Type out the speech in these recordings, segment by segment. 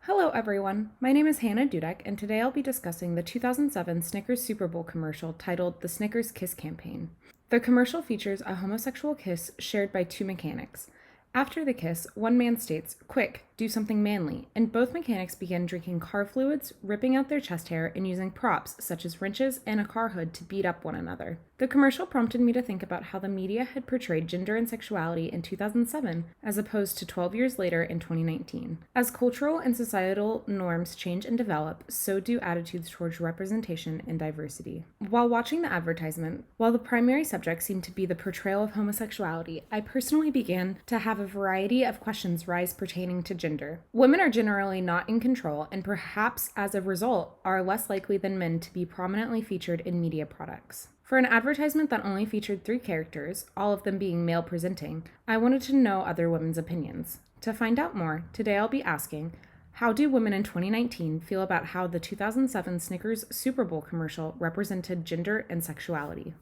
Hello everyone, my name is Hannah Dudeck, and today I'll be discussing the 2007 Snickers Super Bowl commercial titled The Snickers Kiss Campaign. The commercial features a homosexual kiss shared by two mechanics. After the kiss, one man states, "Quick, do something manly," and both mechanics begin drinking car fluids, ripping out their chest hair, and using props such as wrenches and a car hood to beat up one another. The commercial prompted me to think about how the media had portrayed gender and sexuality in 2007 as opposed to 12 years later in 2019. As cultural and societal norms change and develop, so do attitudes towards representation and diversity. While watching the advertisement, while the primary subject seemed to be the portrayal of homosexuality, I personally began to have a variety of questions rise pertaining to gender. Women are generally not in control, and perhaps as a result are less likely than men to be prominently featured in media products. For an advertisement that only featured 3 characters, all of them being male presenting, I wanted to know other women's opinions. To find out more, today I'll be asking, how do women in 2019 feel about how the 2007 Snickers Super Bowl commercial represented gender and sexuality?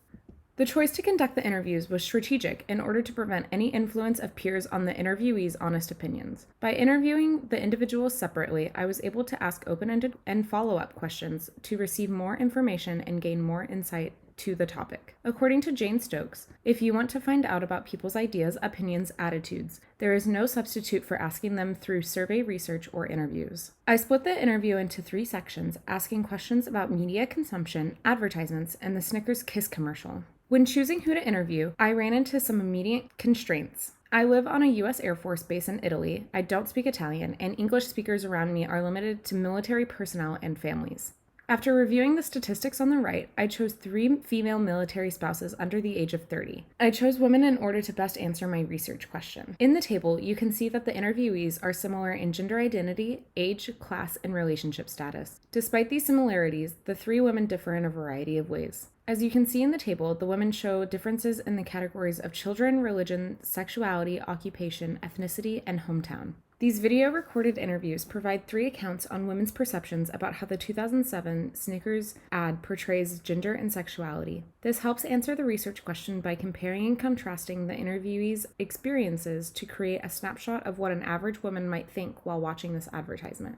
The choice to conduct the interviews was strategic in order to prevent any influence of peers on the interviewees' honest opinions. By interviewing the individuals separately, I was able to ask open-ended and follow-up questions to receive more information and gain more insight to the topic. According to Jane Stokes, if you want to find out about people's ideas, opinions, attitudes, there is no substitute for asking them through survey research or interviews. I split the interview into 3 sections, asking questions about media consumption, advertisements, and the Snickers Kiss commercial. When choosing who to interview, I ran into some immediate constraints. I live on a U.S. Air Force base in Italy, I don't speak Italian, and English speakers around me are limited to military personnel and families. After reviewing the statistics on the right, I chose 3 female military spouses under the age of 30. I chose women in order to best answer my research question. In the table, you can see that the interviewees are similar in gender identity, age, class, and relationship status. Despite these similarities, the 3 women differ in a variety of ways. As you can see in the table, the women show differences in the categories of children, religion, sexuality, occupation, ethnicity, and hometown. These video-recorded interviews provide 3 accounts on women's perceptions about how the 2007 Snickers ad portrays gender and sexuality. This helps answer the research question by comparing and contrasting the interviewees' experiences to create a snapshot of what an average woman might think while watching this advertisement.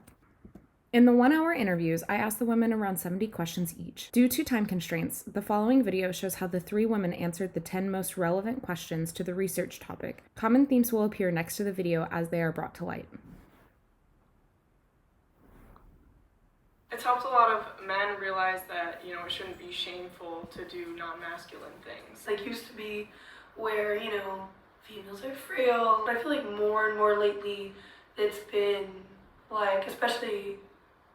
In the 1-hour interviews, I asked the women around 70 questions each. Due to time constraints, the following video shows how the 3 women answered the 10 most relevant questions to the research topic. Common themes will appear next to the video as they are brought to light. It's helped a lot of men realize that, it shouldn't be shameful to do non-masculine things. Like used to be where, females are frail. I feel like more and more lately it's been like, especially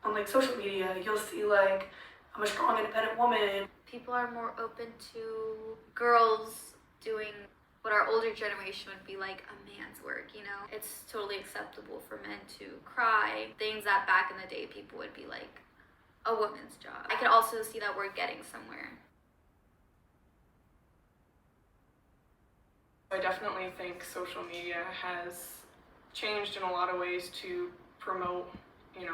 on like social media, you'll see like, I'm a strong, independent woman. People are more open to girls doing what our older generation would be like a man's work, It's totally acceptable for men to cry, things that back in the day people would be like a woman's job. I could also see that we're getting somewhere. I definitely think social media has changed in a lot of ways to promote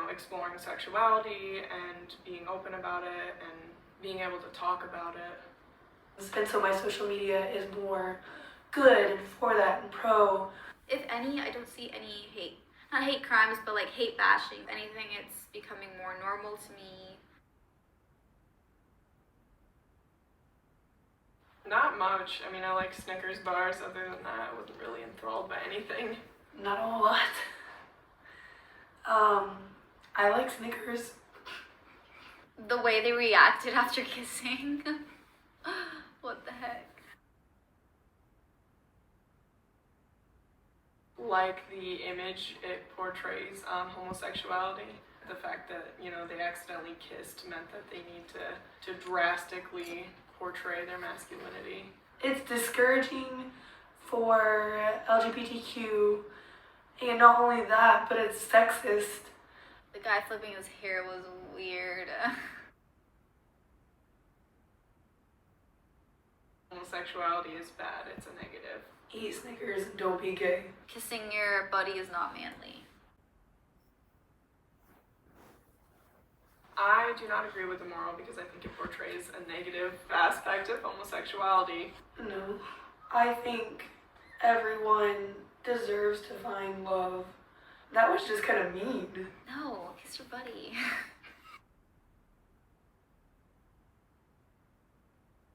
exploring sexuality and being open about it and being able to talk about it. And so my social media is more good and for that and pro. If any, I don't see any hate. Not hate crimes, but like hate bashing. If anything, it's becoming more normal to me. Not much. I like Snickers bars. Other than that, I wasn't really enthralled by anything. Not a whole lot. I like Snickers. The way they reacted after kissing. What the heck? Like the image it portrays on homosexuality. The fact that, they accidentally kissed meant that they need to drastically portray their masculinity. It's discouraging for LGBTQ, and not only that, but it's sexist. The guy flipping his hair was weird. Homosexuality is bad, it's a negative. Eat Snickers and don't be gay. Kissing your buddy is not manly. I do not agree with the moral because I think it portrays a negative aspect of homosexuality. No. I think everyone deserves to find love. That was just kind of mean. No, kiss your buddy.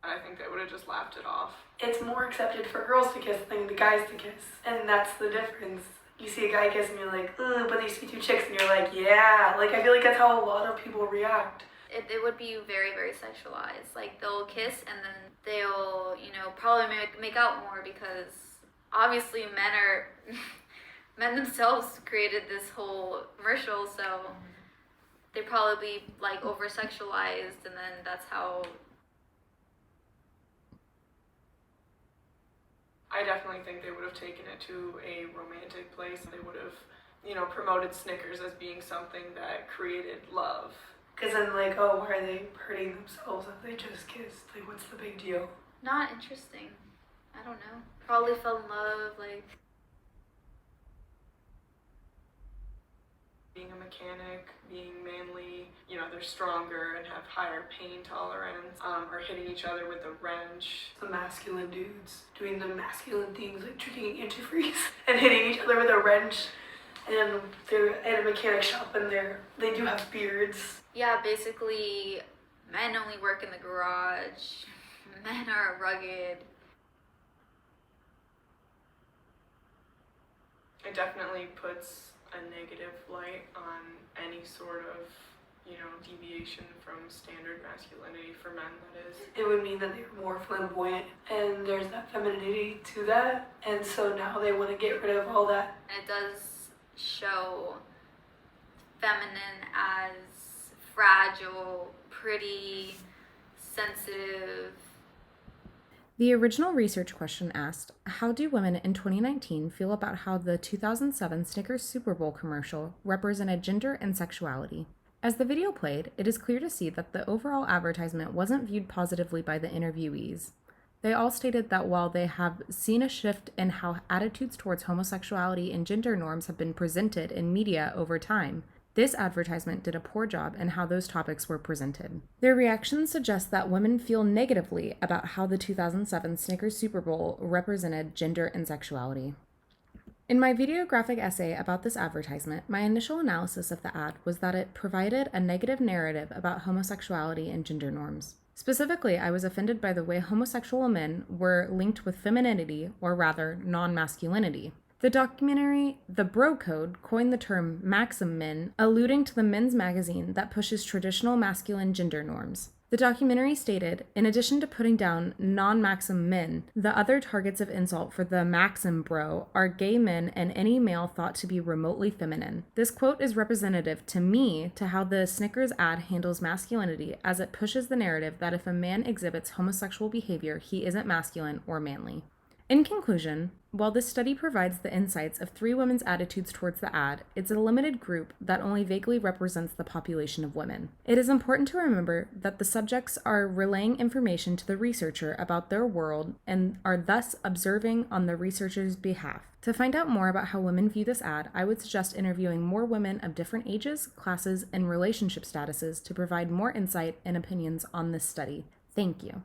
I think they would have just laughed it off. It's more accepted for girls to kiss than the guys to kiss, and that's the difference. You see a guy kiss and you're like, ugh, but you see two chicks and you're like, yeah. Like, I feel like that's how a lot of people react. It would be very, very sexualized. Like, they'll kiss and then they'll, probably make out more, because obviously men themselves created this whole commercial, so they probably like over-sexualized, and then that's how. I definitely think they would have taken it to a romantic place. They would have, promoted Snickers as being something that created love. Because then, like, oh, why are they hurting themselves if they just kissed? Like, what's the big deal? Not interesting. I don't know. Probably fell in love, like. Being a mechanic, being manly, they're stronger and have higher pain tolerance, or hitting each other with a wrench. The masculine dudes doing the masculine things, like drinking antifreeze and hitting each other with a wrench. And they're at a mechanic shop and they do have beards. Yeah, basically, men only work in the garage. Men are rugged. It definitely puts a negative light on any sort of, deviation from standard masculinity for men, that is. It would mean that they're more flamboyant and there's that femininity to that. And so now they want to get rid of all that. And it does show feminine as fragile, pretty, sensitive. The original research question asked, how do women in 2019 feel about how the 2007 Snickers Super Bowl commercial represented gender and sexuality? As the video played, it is clear to see that the overall advertisement wasn't viewed positively by the interviewees. They all stated that while they have seen a shift in how attitudes towards homosexuality and gender norms have been presented in media over time, this advertisement did a poor job in how those topics were presented. Their reactions suggest that women feel negatively about how the 2007 Snickers Super Bowl represented gender and sexuality. In my videographic essay about this advertisement, my initial analysis of the ad was that it provided a negative narrative about homosexuality and gender norms. Specifically, I was offended by the way homosexual men were linked with femininity, or rather, non-masculinity. The documentary The Bro Code coined the term Maxim Men, alluding to the men's magazine that pushes traditional masculine gender norms. The documentary stated, in addition to putting down non-Maxim men, the other targets of insult for the Maxim bro are gay men and any male thought to be remotely feminine. This quote is representative to me to how the Snickers ad handles masculinity, as it pushes the narrative that if a man exhibits homosexual behavior, he isn't masculine or manly. In conclusion, while this study provides the insights of 3 women's attitudes towards the ad, it's a limited group that only vaguely represents the population of women. It is important to remember that the subjects are relaying information to the researcher about their world and are thus observing on the researcher's behalf. To find out more about how women view this ad, I would suggest interviewing more women of different ages, classes, and relationship statuses to provide more insight and opinions on this study. Thank you.